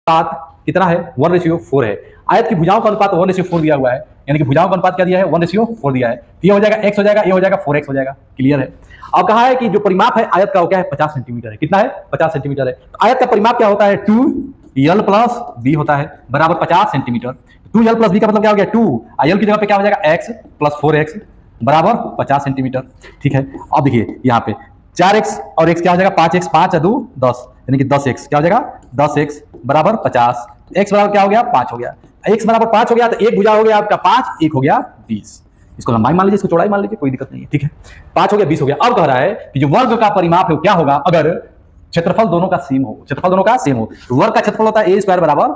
अनुपात कितना है 1:4 है। आयत की भुजाओं का अनुपात 1:4 दिया हुआ है, यानी कि भुजाओं का अनुपात क्या दिया है 1:4 दिया है। तो ये हो जाएगा x हो जाएगा, ये हो जाएगा 4x हो जाएगा। क्लियर है। अब कहा है कि जो परिमाप है आयत का वो क्या है 50 सेंटीमीटर है। कितना है 50 सेंटीमीटर है। तो आयत का परिमाप क्या होता है 2l + b होता है बराबर 50 सेंटीमीटर। 2l + b का मतलब क्या हो गया 2 l की जगह पे क्या हो जाएगा x + 4x बराबर 50 सेंटीमीटर। ठीक है। अब देखिए यहाँ पे 4x और x क्या हो जाएगा 5x, 5 × 2 = 10 यानी कि 10x क्या हो जाएगा 10x बराबर 50। x बराबर क्या हो गया 5 हो गया। x बराबर 5 हो गया तो एक भुजा हो गया आपका 5, एक हो गया 20। इसको लंबाई मान लीजिए, इसको चौड़ाई मान लीजिए, कोई दिक्कत नहीं है। ठीक है। 5 हो गया 20 हो गया। अब कह रहा है कि जो वर्ग का परिमाप है क्या होगा अगर क्षेत्रफल दोनों का सेम हो। क्षेत्रफल दोनों का सेम हो तो वर्ग का क्षेत्रफल होता है a² बराबर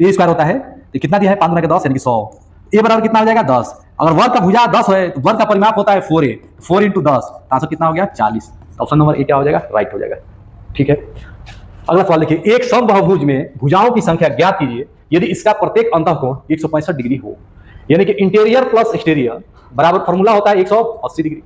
a² होता है तो कितना दिया है 5 × 10 यानी कि 100। a बराबर कितना हो जाएगा 10। अगर वर्ग का भुजा 10 है तो वर्ग का परिमाप होता है 4a, 4 × 10 आंसर कितना हो गया 40। ऑप्शन नंबर ए क्या हो जाएगा राइट हो जाएगा। ठीक है। अगला सवाल देखिए, एक समबाहुभुज में भुजाओं की संख्या ज्ञात कीजिए यदि इसका प्रत्येक अंतःकोण 165 डिग्री हो, यानी कि इंटीरियर प्लस एक्सटीरियर बराबर फॉर्मूला होता है 180 डिग्री।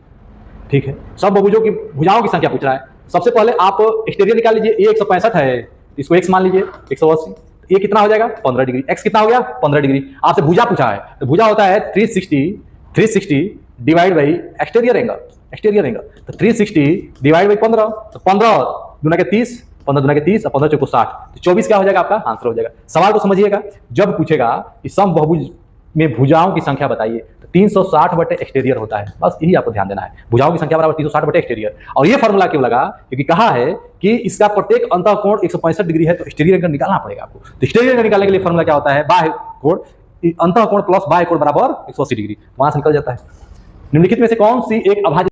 ठीक है। समबाहुभुजों की भुजाओं की संख्या पूछ रहा है। सबसे पहले आप एक्सटीरियर निकाल लीजिए, ये 165 है, इसको x मान लीजिए 180, ये कितना हो जाएगा 15 डिग्री। x कितना हो गया 15 डिग्री। आपसे भुजा पूछा है तो भुजा होता है 360 डिवाइड बाई एक्सटीरियर एंगल। तो 360 डिवाइड बाई 15 तो 15 दूना के 30, 15 दूना के 30 और 15 चौको 60 तो 24 क्या हो जाएगा आपका आंसर हो जाएगा। सवाल को समझिएगा, जब पूछेगा कि समबाहुभुज में भुजाओं की संख्या बताइए तो 360 बटे एक्सटीरियर होता है। बस यही आपको ध्यान देना है, भुजाओं की संख्या बराबर 360 बटे एक्सटीरियर। और ये फॉर्मूला क्यों लगा क्योंकि कहा है कि इसका प्रत्येक अंतःकोण 165 डिग्री है तो एक्सटीरियर एंगल निकालना पड़ेगा आपको। तो एक्सटीरियर एंगल निकालने के लिए फॉर्मूला क्या होता है बाह्य कोण अंतःकोण प्लस बाह्य कोण बराबर 180 डिग्री, वहां से निकल जाता है। निम्नलिखित में से कौन सी एक अभाज्य